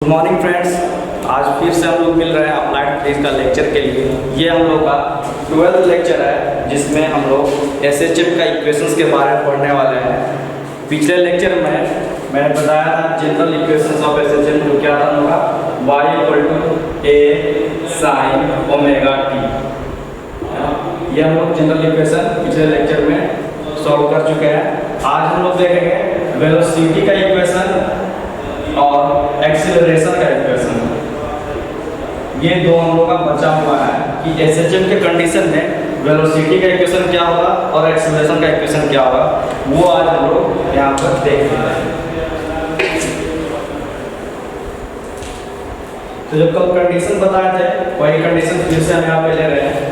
Good morning friends. आज फिर से हम लोग मिल रहे हैं अप्लाइड फिजिक्स का लेक्चर के लिए। ये हम लोग का 12th लेक्चर है जिसमें हम लोग एसएचएम का इक्वेशंस के बारे में पढ़ने वाले हैं। पिछले लेक्चर में मैंने बताया था जनरल इक्वेशंस ऑफ एसएचएम, जो क्या था हम लोग का y = a sin omega t। ये हम लोग जनरल इक्वेशन पिछले लेक्चर में सॉल्व कर चुके हैं। आज हम लोग देखेंगे वेलोसिटी का इक्वेशन और एक्सीलरेशन का इक्वेशन। ये दो हम लोग का बचा हुआ है कि एसएचएम के कंडीशन में वेलोसिटी का इक्वेशन क्या होगा और एक्सीलरेशन का इक्वेशन क्या होगा, वो आज हम लोग यहाँ पर देख रहे हैं। तो जो कल कंडीशन बताए थे वही कंडीशन फिर से हम यहाँ पे ले रहे हैं।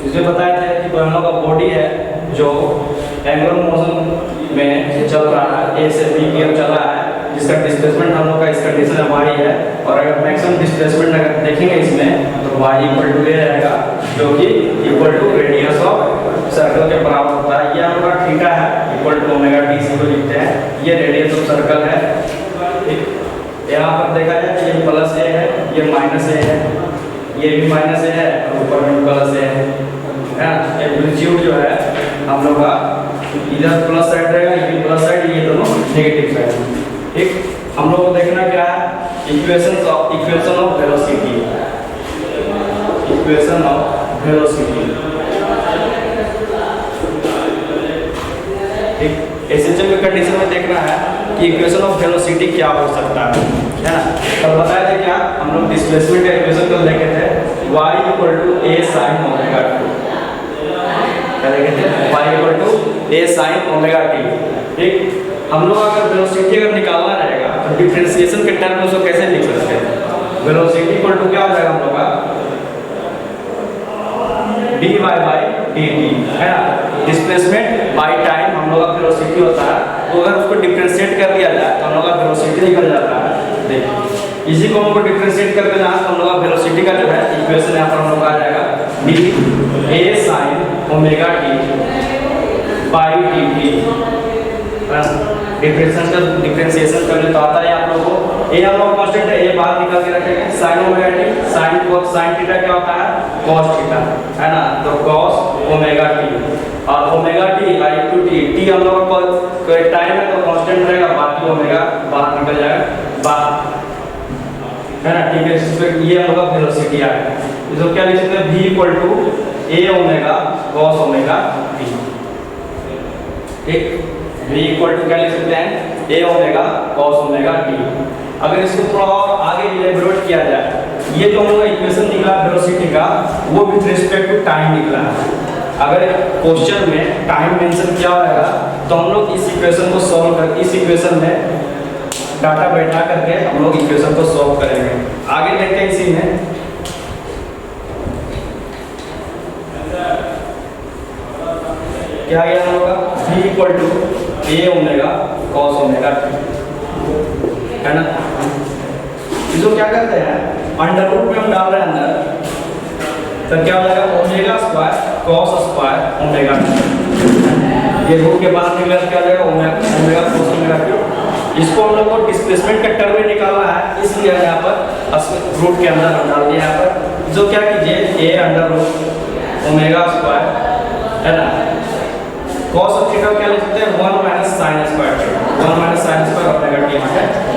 इसमें बताया था कि हम लोग का बॉडी है जो एंगुलर मोशन में चल रहा है, ए से बी की ओर चल रहा है, जिसका डिस्प्लेसमेंट हम लोग का इस कंडीशन में y है। और अगर मैक्सिमम डिस्प्लेसमेंट अगर देखेंगे इसमें तो y = a रहेगा, जो कि equal to radius of circle के बराबर होता है। ये हम लोग का थीटा है इक्वल टू ओमेगा t को लिखते हैं। ये रेडियस ऑफ सर्कल है। यहाँ पर देखा जाए तो ये प्लस a है, ये माइनस a है, ये भी माइनस a है और ऊपर में प्लस a है। एम्पलीट्यूड जो है हम लोग का इधर प्लस साइड रहेगा, ये प्लस साइड, ये दोनों नेगेटिव साइड। ठीक, हम लोग को देखना क्या है, equation of velocity. Equation of velocity. ठीक, एसएचएम के कंडीशन में देखना है कि इक्वेशन ऑफ वेलोसिटी क्या हो सकता है ना। कल बताया था क्या, हम लोग डिस्प्लेसमेंट का इक्वेशन को लेके थे y = a sin omega t। क्या देखे थे? y = a sin omega t। ठीक, हम लोग अगर वेलोसिटी अगर निकालना रहेगा तो डिफरेंशिएशन के टर्म में उसको कैसे लिख सकते हैं? वेलोसिटी इक्वल टू क्या हो जाएगा हम लोग का dy/dt है ना। डिस्प्लेसमेंट बाय टाइम हम लोग का वेलोसिटी होता है, तो अगर उसको डिफरेंशिएट कर दिया जाए तो हम लोग का वेलोसिटी निकल जाता है। देखिए, इसी को हमको डिफरेंशिएट कर देना है तो हम लोग का वेलोसिटी का जो है इक्वेशन यहाँ पर हम लोग आ जाएगा d a sin omega t dt। Differentiation करने तो आता है आप लोगों को। ए हम लोग कांस्टेंट है, ये बात निकाल के रखेंगे। sin omega t, sin theta क्या होता है? cos थीटा है ना। तो cos ओमेगा t और ओमेगा t t हम लोग का टाइम है तो कांस्टेंट रहेगा, बाकी ओमेगा बाहर निकल जाएगा है ना। ठीक है, इसमें ये हम लोग का वेलोसिटी आएगा। इसको क्या लिख सकते हैं? v = a omega cos omega t। ठीक, v = क्या लिख सकते हैं? a omega cos omega t। अगर इसको थोड़ा और आगे इलेबोरेट किया जाए, ये जो हम लोग इक्वेशन निकला वेलोसिटी का, वो विद रिस्पेक्ट टू टाइम निकला है। अगर क्वेश्चन में टाइम मेंशन किया होगा तो हम लोग इस इक्वेशन को सॉल्व कर, इस इक्वेशन में डाटा बैठा करके हम लोग इक्वेशन को सॉल्व करेंगे। आगे देखते हैं इसी में क्या गया हम लोग का v = a omega cos omega t है ना। इसको क्या करते हैं, अंडर रूट में हम डाल रहे हैं अंदर, तो क्या हो जाएगा ओमेगा² cos² ओमेगा t। ये रूट के बाद निकला क्या हो जाएगा ओमेगा cos ओमेगा t। इसको हम लोग को डिस्प्लेसमेंट का टर्म में निकालना है, इसलिए यहाँ पर रूट के अंदर हम डाल दिए यहाँ पर। जो क्या कीजिए a √ओमेगा² है ना। cos ऑफ थीटा क्या लिख सकते हैं? 1 - sin²। 1 - sin² ओमेगा t यहाँ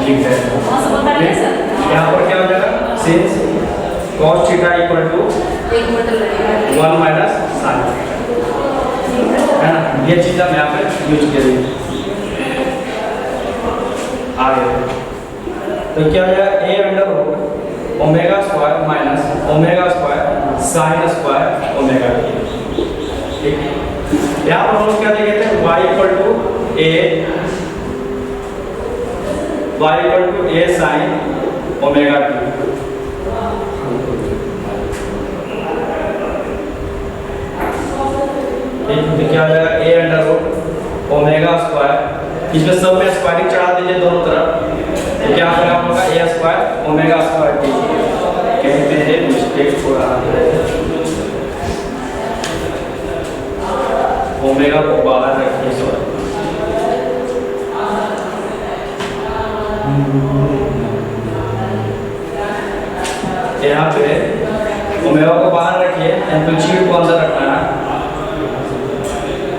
लिख देते हैं। यहाँ पर क्या हो जाएगा, सिंस cos थीटा = 1 - sin है ना। ये चीज हम यहाँ पे यूज करेंगे आगे। तो क्या हो जाएगा a √ओमेगा² - ओमेगा² sin² ओमेगा t। ठीक, यहाँ पर हम लोग क्या देखे थे? y = a sin omega t। ठीक, तो क्या हो जाएगा A under root omega square, इसमें सब में स्क्वायरिंग चढ़ा दीजिए दोनों तरफ, तो क्या होगा आप लोग का ए स्क्वायर ओमेगा स्क्वायर टी। कहीं पे मिस्टेक हो रहा है, ओमेगा को बाहर रखिए, सॉरी यहाँ पे ओमेगा को बाहर रखिए, एम्पलीट्यूड को अंदर रखना है,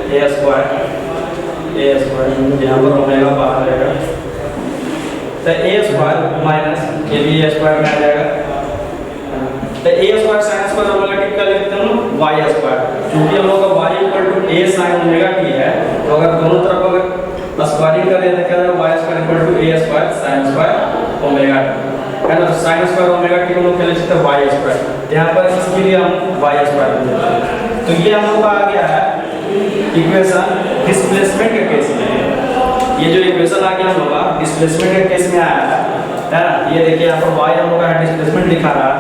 ए स्क्वायर यहाँ पर ओमेगा बाहर रहेगा, तो ए स्क्वायर माइनस ये भी ए स्क्वायर में आ जाएगा, तो A square sine square omega T का लिखते हैं हम वाई स्क्वायर, क्योंकि हम लोग का y equal to a sine omega t है, तो अगर दोनों तरफ अगर स्क्वायरिंग करें तो क्या होगा y square equal to a square sine square omega t है ना, साइन स्क्वायर ओमेगा टी को हम लोग क्या लिख सकते हैं वाई स्क्वायर, यहाँ पर इसके लिए हम वाई स्क्वायर लिख सकते हैं। तो ये हम लोग का आ गया है इक्वेशन डिस्प्लेसमेंट के केस में, ये जो इक्वेशन आ गया हम लोग का डिस्प्लेसमेंट के केस में आया है ना, ये देखिए यहाँ पर वाई हम लोग का डिस्प्लेसमेंट दिखा रहा है,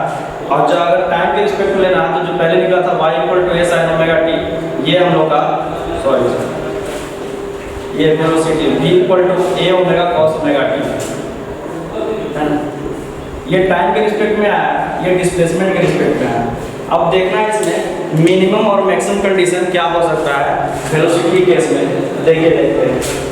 और जो अगर टाइम के रिस्पेक्ट में लेना है तो जो पहले निकला था y equal to a sine omega t, ये हम लोग का सॉरी ये velocity v equal to a omega cos omega t है ना, ये टाइम के रिस्पेक्ट में आया, ये डिस्प्लेसमेंट के रिस्पेक्ट में आया। अब देखना है इसमें मिनिमम और मैक्सिमम कंडीशन क्या हो सकता है वेलोसिटी केस में, देखिए देखते हैं।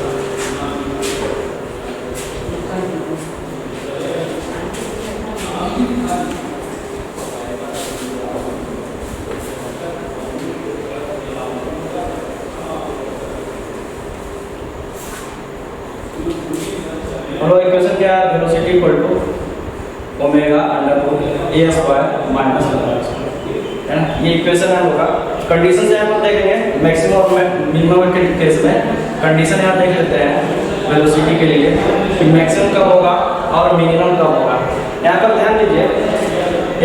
इक्वेशन क्या है velocity equal to omega under root a square minus है ना, ये इक्वेशन है हम लोग का। कंडीशन से हम देखेंगे मैक्सिमम और मिनिमम के केस में, कंडीशन यहाँ देख लेते हैं वेलोसिटी के लिए कि मैक्सिमम कब होगा और मिनिमम कब होगा। यहाँ पर ध्यान दीजिए,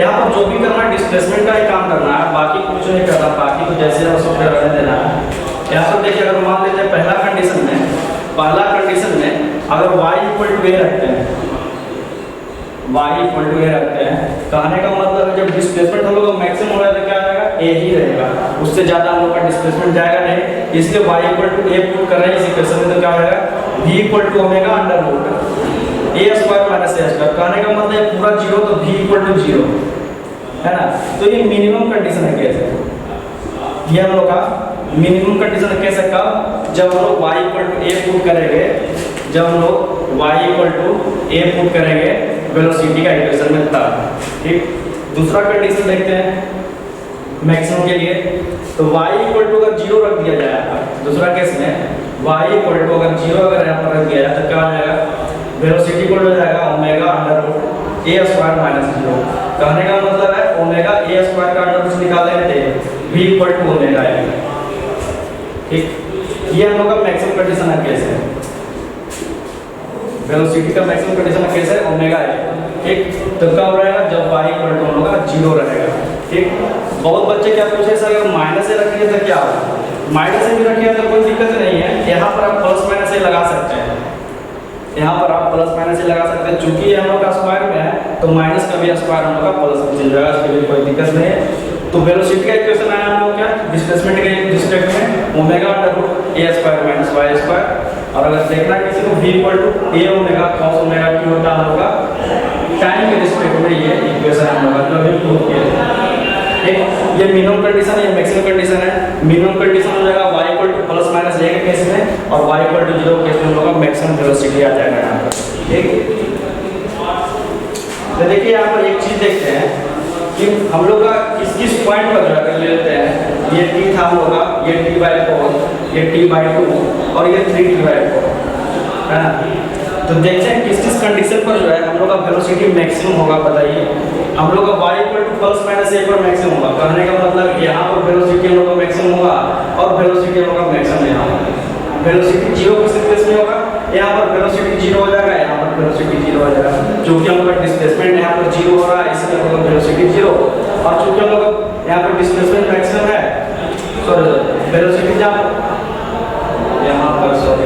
यहाँ पर जो भी करना है डिस्प्लेसमेंट का ही काम करना है, बाकी कुछ नहीं करना, बाकी तो जैसे है उसको रहने देना है। यहाँ पर देखिए अगर मान लेते हैं पहला कंडीशन में अगर y इक्वल टू ए रखते हैं, y इक्वल टू ए रखते हैं, कहने का मतलब है जब डिस्प्लेसमेंट हम लोग का मैक्सिमम हो रहा है तो क्या आएगा a ही रहेगा, उससे ज़्यादा हम लोग का डिस्प्लेसमेंट जाएगा नहीं, इसलिए y equal to a put कर रहे हैं इस इक्वेशन में, तो क्या होगा v equal to omega under root a square minus a square, कहने का मतलब है पूरा जीरो तो v इक्वल टू जीरो है ना। तो ये मिनिमम कंडीशन है कैसे, ये हम लोग का मिनिमम कंडीशन कैसे कब, जब हम लोग y equal to a put करेंगे, जब हम लोग y equal to a put करेंगे वेलोसिटी का इक्वेशन में तब। ठीक, दूसरा कंडीशन देखते हैं मैक्सिमम के लिए, तो y इक्वल टू अगर जीरो रख दिया जाए, दूसरा केस में y इक्वल टू अगर जीरो अगर यहाँ पर रख दिया जाए तो क्या हो जाएगा वेलोसिटी इक्वल हो जाएगा omega under root a square minus zero, कहने का मतलब है ओमेगा ए स्क्वायर का अंडर रूट निकाल देते हैं v equal to omega a. ठीक, ये हम लोग का मैक्सिमम कंडीशन है कैसे, वेलोसिटी का मैक्सिमम कंडीशन कैसे है ओमेगा है। ठीक, तो कब रहेगा जब y इक्वल टू होगा जीरो रहेगा। ठीक, बहुत बच्चे क्या पूछे सर अगर माइनस से रखिए तो क्या होगा, माइनस से भी रखिए तो कोई दिक्कत नहीं है, यहाँ पर आप प्लस माइनस से लगा सकते हैं, यहाँ पर आप प्लस माइनस से लगा सकते हैं, चूंकि ये हम लोग का स्क्वायर में है तो माइनस का भी स्क्वायर हम लोग का प्लस में चल जाएगा, इसके लिए कोई दिक्कत नहीं है। तो वेलोसिटी का इक्वेशन आया हम लोग क्या डिस्प्लेसमेंट के रिस्पेक्ट में omega under root a square minus y square, और अगर देखना किसी को v equal to a omega cos omega t होता हम लोग का टाइम के रिस्पेक्ट में, ये इक्वेशन हम लोग का मतलब प्रूव किया। ठीक, ये मिनिमम कंडीशन है, ये मैक्सिमम कंडीशन है। मिनिमम कंडीशन हो जाएगा y equal to plus minus A के केस में, और y इक्वल टू जीरो के केस में हम लोग का मैक्सिमम वेलोसिटी आ जाएगा यहाँ पर। ठीक, तो देखिए यहाँ पर एक चीज देखते हैं कि हम लोग का किस किस पॉइंट पर जो है ले लेते हैं, ये t था हम लोग का, ये t/4, ये t/2 और ये 3t/4 है ना। तो देखते हैं किस किस कंडीशन पर जो है हम लोग का वेलोसिटी मैक्सिमम होगा, बताइए। हम लोग का y equal to plus minus A पर मैक्सिमम होगा, कहने का मतलब यहाँ पर वेलोसिटी हम लोग का मैक्सिमम होगा और वेलोसिटी हम लोग का मैक्सिमम यहाँ होगा। वेलोसिटी जीरो किस केस में होगा, यहाँ पर वेलोसिटी जीरो हो जाएगा, यहाँ पर वेलोसिटी जीरो हो जाएगा, क्योंकि हम लोग का डिस्प्लेसमेंट यहाँ पर जीरो हो रहा है इसलिए हम लोग वेलोसिटी जीरो, और चूंकि हम लोग यहाँ पर डिस्प्लेसमेंट मैक्सिमम है, सॉरी वेलोसिटी यहाँ पर सॉरी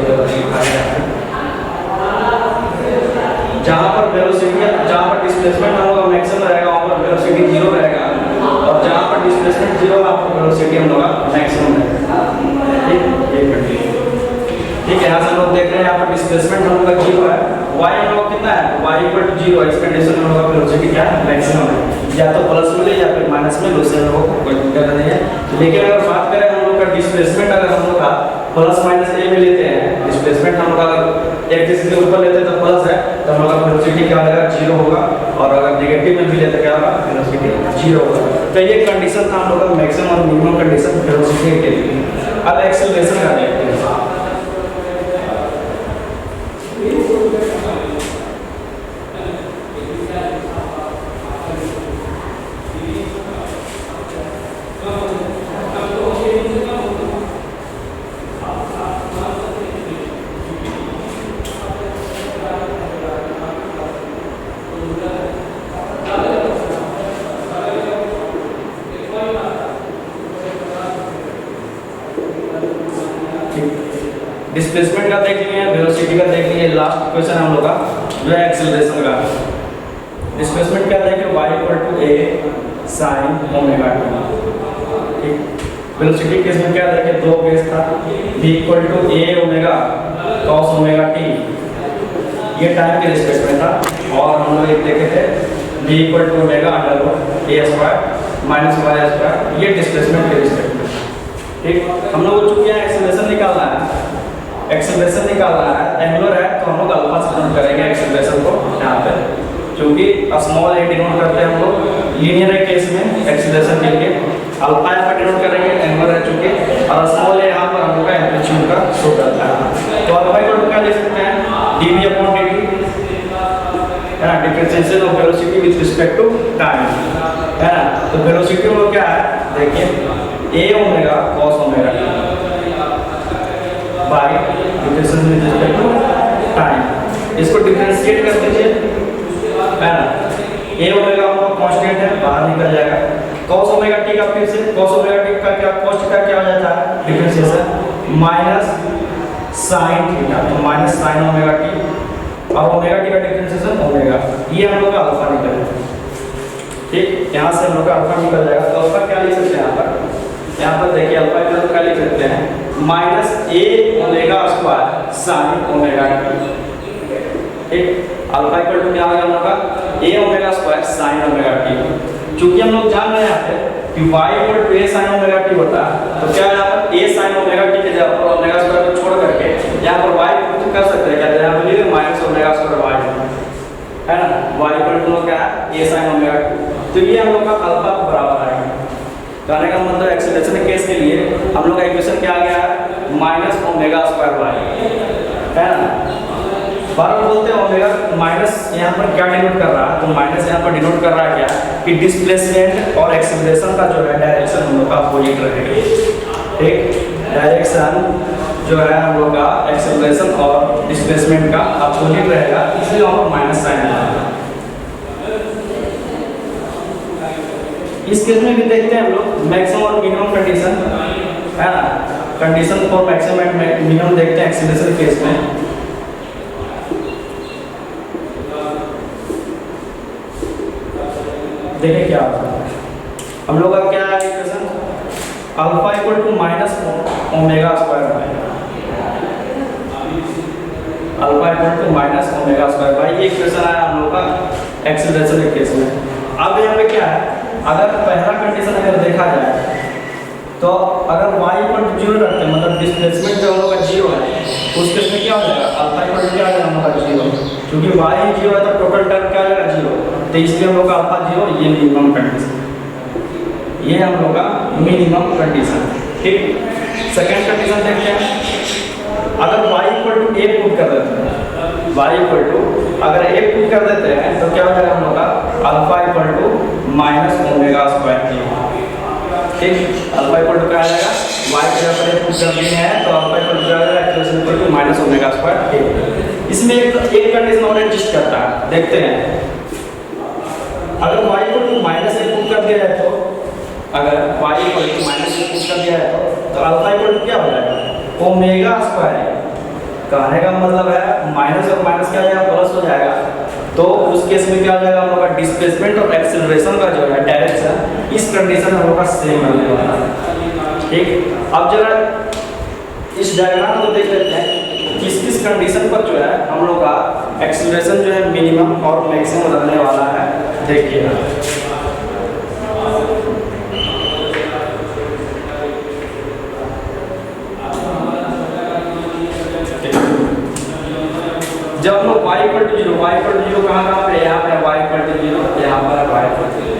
जहाँ पर वेलोसिटी जहाँ पर डिस्प्लेसमेंट हम लोग का मैक्सिमम रहेगा वहाँ पर वेलोसिटी जीरो रहेगा, और जहाँ पर डिस्प्लेसमेंट जीरो वहाँ पर वेलोसिटी हम लोग का मैक्सिमम रहेगा। ये कंडीशन। ठीक है, यहाँ से हम लोग देख रहे हैं यहाँ पर डिस्प्लेसमेंट हम लोग का 0 है, y हम लोग कितना है, y इक्वल टू 0 है। इस कंडीशन में हम लोग का वेलोसिटी क्या है, मैक्सिमम है, या तो प्लस मिले या फिर माइनस में, उससे हम लोग को कोई दिक्कत नहीं है। लेकिन अगर बात करें हम लोग का डिस्प्लेसमेंट, अगर हम लोग का प्लस माइनस ए में लेते हैं, डिस्प्लेसमेंट हम लोग अगर एक चीज के ऊपर लेते हैं तो प्लस है, तो हम लोग का वेलोसिटी क्या होगा, 0 होगा। और अगर नेगेटिव में भी लेते क्या होगा, वेलोसिटी 0 होगा। तो ये कंडीशन था हम लोग का मैक्सिमम और मिनिमम कंडीशन वेलोसिटी के लिए। अब एक्सेलरेशन का देखते हैं। डिस्प्लेसमेंट का देख लिए, वेलोसिटी का देख लिए, लास्ट क्वेश्चन हम लोग का जो है एक्सेलरेशन का। डिस्प्लेसमेंट क्या देखें, y equal to a sin omega t। ठीक, वेलोसिटी केस में क्या देखें, दो केस था, v equal to a omega cos omega t, ये टाइम के रिस्पेक्ट में था। और हम लोग एक देखे थे v equal to omega under root a square minus y square, ये डिस्प्लेसमेंट के रिस्पेक्ट में। ठीक, हम लोग को चूंकि एक्सेलरेशन निकालना है, एक्सेलरेशन निकालना है, एंगुलर है, तो हम लोग अल्फा से डिनोट करेंगे एक्सेलरेशन को यहाँ पे, क्योंकि स्मॉल ए डिनोट करते हैं हम लोग लीनियर है केस में एक्सेलरेशन के लिए, अल्फा यहाँ पर डिनोट करेंगे, एंगुलर है चूंकि, और स्मॉल ए यहाँ पर हम लोग का एम्पलीट्यूड का शो करता है। तो अल्फा इक्वल टू क्या लिख सकते हैं, dv अपॉन dt है ना, differentiation of velocity with respect to time है ना। तो वेलोसिटी में क्या है, देखिए a omega cos omega t by differentiation with respect to time, इसको डिफरेंशिएट कर दीजिए है ना। a ओमेगा आपका कांस्टेंट है, बाहर निकल जाएगा। cos ओमेगा t का फिर से cos ओमेगा t का क्या, cos का क्या हो जाता है, डिफरेंशिएशन माइनस sin थीटा, तो माइनस sin ओमेगा t, और ओमेगा t का डिफरेंशिएशन ओमेगा, ये हम लोग का अल्फा निकल जाएगा। ठीक, यहाँ से हम लोग का अल्फा निकल जाएगा। तो अल्फा क्या लिख सकते हैं यहाँ पर देखिए, अल्फा इक्वल टू क्या लिख सकते हैं, minus a omega square sin omega t। ठीक, अल्फा इक्वल टू क्या आ गया हम लोग का, a omega square sin omega t। चूंकि हम लोग जान रहे हैं यहाँ पे कि y equal to a sin omega t होता है, तो क्या यहाँ पर a sin ओमेगा t के जगह पर ओमेगा स्क्वायर को छोड़ करके यहाँ पर y को कर सकते हैं, क्या यहाँ पर लिखे माइनस ओमेगा स्क्वायर y है ना, y इक्वल टू क्या है, a sin ओमेगा t। तो ये हम लोग का अल्फा को बराबर आएगा। कहने का मतलब एक्सेलरेशन केस के लिए हम लोग का इक्वेशन क्या आ गया है, माइनस ओमेगा स्क्वायर y है ना। बार बोलते हैं ओमेगा माइनस यहाँ पर क्या डिनोट कर रहा है, तो माइनस यहाँ पर डिनोट कर रहा है क्या, कि डिस्प्लेसमेंट और एक्सेलरेशन का जो है डायरेक्शन हम लोग का अपोजिट रहेगा। ठीक, डायरेक्शन जो है हम लोग का एक्सेलरेशन और डिस्प्लेसमेंट का अपोजिट रहेगा, इसलिए वहाँ पर माइनस साइन आएगा। इस केस में भी देखते हैं हम लोग मैक्सिमम और मिनिमम कंडीशन है ना, condition for maximum and minimum देखते हैं एक्सेलरेशन केस में। देखिए क्या होता है, हम लोग का क्या है equation, alpha equal to minus omega square by, alpha equal to minus omega square by, ये इक्वेशन आया हम लोग का एक्सेलरेशन केस में। अब यहाँ पे क्या है, अगर पहला कंडीशन अगर देखा जाए तो अगर y इक्वल टू 0 रखते हैं, मतलब डिस्प्लेसमेंट जो हम लोग का 0 है, उस केस में क्या हो जाएगा, अल्फा इक्वल टू क्या आ जाएगा हम लोग का 0, क्योंकि y 0 है तो टोटल टर्म क्या आ जाएगा 0, तो इसलिए हम लोग का अल्फा 0, ये मिनिमम कंडीशन, ये हम लोग का मिनिमम कंडीशन। ठीक, सेकंड कंडीशन देखते हैं, अगर y इक्वल टू 1 पुट कर देते हैं, y इक्वल टू अगर 1 पुट कर देते हैं तो क्या हो जाएगा हम लोग का alpha equal to minus omega square t। ठीक, अल्फा इक्वल टू क्या आ जाएगा, y की जगह पर 1 पुट कर दिए हैं तो अल्फा इक्वल टू क्या आ जाएगा, acceleration equal to minus omega square t। इसमें एक कंडीशन और एग्जिस्ट करता है, देखते हैं। अगर y equal to minus 1 put कर दिया जाए तो, अगर y equal to minus 1 put कर दिया है तो अल्फा इक्वल टू क्या हो जाएगा, ओमेगा स्क्वायर। कहने का मतलब है माइनस और माइनस क्या हो जाएगा, प्लस हो जाएगा, तो उस केस में क्या हो जाएगा हम लोग का डिस्प्लेसमेंट और एक्सेलरेशन का जो है डायरेक्शन, इस कंडीशन में हम लोग का सेम रहने वाला है। ठीक, अब जरा इस डायग्राम को देख लेते हैं किस किस कंडीशन पर जो है हम लोग का एक्सीलरेशन जो है मिनिमम और मैक्सिमम रहने वाला है। देखिएगा जब हम लोग y इक्वल टू जीरो कहाँ पे, यहाँ पे y इक्वल टू जीरो, यहाँ पर है y इक्वल टू जीरो,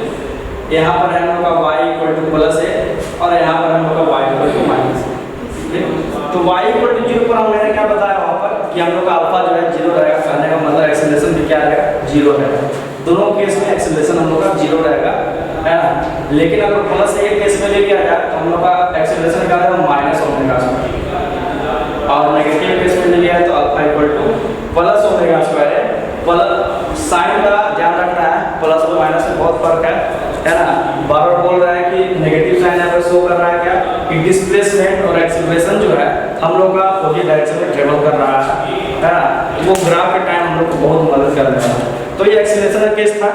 यहाँ पर है हम लोग का y इक्वल टू प्लस है और यहाँ पर हम लोग का y इक्वल टू माइनस। तो y इक्वल टू जीरो पर मैंने क्या बताया वहाँ पर कि हम लोग का अल्फा जो है जीरो रहेगा, कहने का मतलब एक्सीलरेशन भी क्या रहेगा, जीरो रहेगा। दोनों केस में एक्सीलरेशन हम लोग का जीरो रहेगा, है ना। लेकिन अगर प्लस एक केस में ले लिया जाए तो हम लोग का एक्सीलरेशन क्या रहेगा, माइनस ओमेगा स्क्वायर, और नेगेटिव केस में ले लिया है तो alpha equal to plus omega square है। प्लस साइन का ध्यान रखना है, प्लस और माइनस में बहुत फर्क है ना। बार बार बोल रहा है कि नेगेटिव साइन यहाँ पर शो कर रहा है क्या कि डिस्प्लेसमेंट और एक्सीलरेशन जो है हम लोग का अपोजिट डायरेक्शन में ट्रेवल कर रहा है ना। वो ग्राफ के टाइम हम लोग को बहुत मदद कर रहा है। तो ये एक्सीलरेशन का केस था,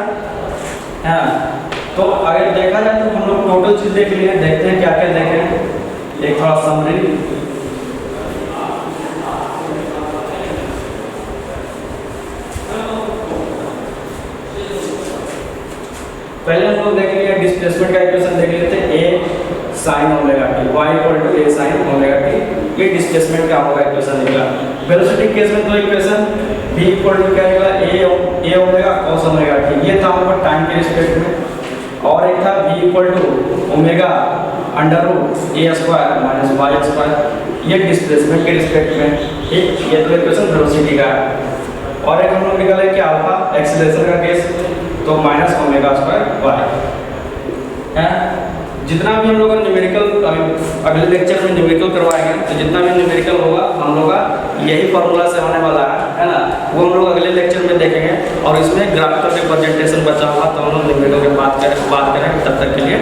है ना। तो अगर देखा जाए तो हम लोग टोटल चीज देख लिए, देखते हैं क्या क्या देखें, एक थोड़ा समरी। पहले हम लोग देख लिए डिस्प्लेसमेंट का इक्वेशन देख लेते हैं, a sin omega t, y equal to a sin omega t। ये डिस्प्लेसमेंट का होगा इक्वेशन निकला। वेलोसिटी केस में दो इक्वेशन, v इक्वल टू क्या निकला, a omega cos omega t, ये था हमारे टाइम के रिस्पेक्ट में। और एक था v equal to omega under root a square minus y square, ये डिस्प्लेसमेंट के रिस्पेक्ट में। ये तो इक्वेशन वेलोसिटी का है। और एक हम लोग निकाले कि अल्फा एक्सीलरेशन का केस, तो माइनस ओमेगा स्क्वायर y है। जितना भी हम लोग न्यूमेरिकल अगले लेक्चर में न्यूमेरिकल करवाएंगे, तो जितना भी न्यूमेरिकल होगा हम लोग का यही फॉर्मूला से होने वाला है ना। वो हम लोग अगले लेक्चर में देखेंगे और इसमें ग्राफिकल रिप्रेजेंटेशन बचा हुआ तो हम लोग न्यूमेरिकल की बात करेंगे। तब तक के लिए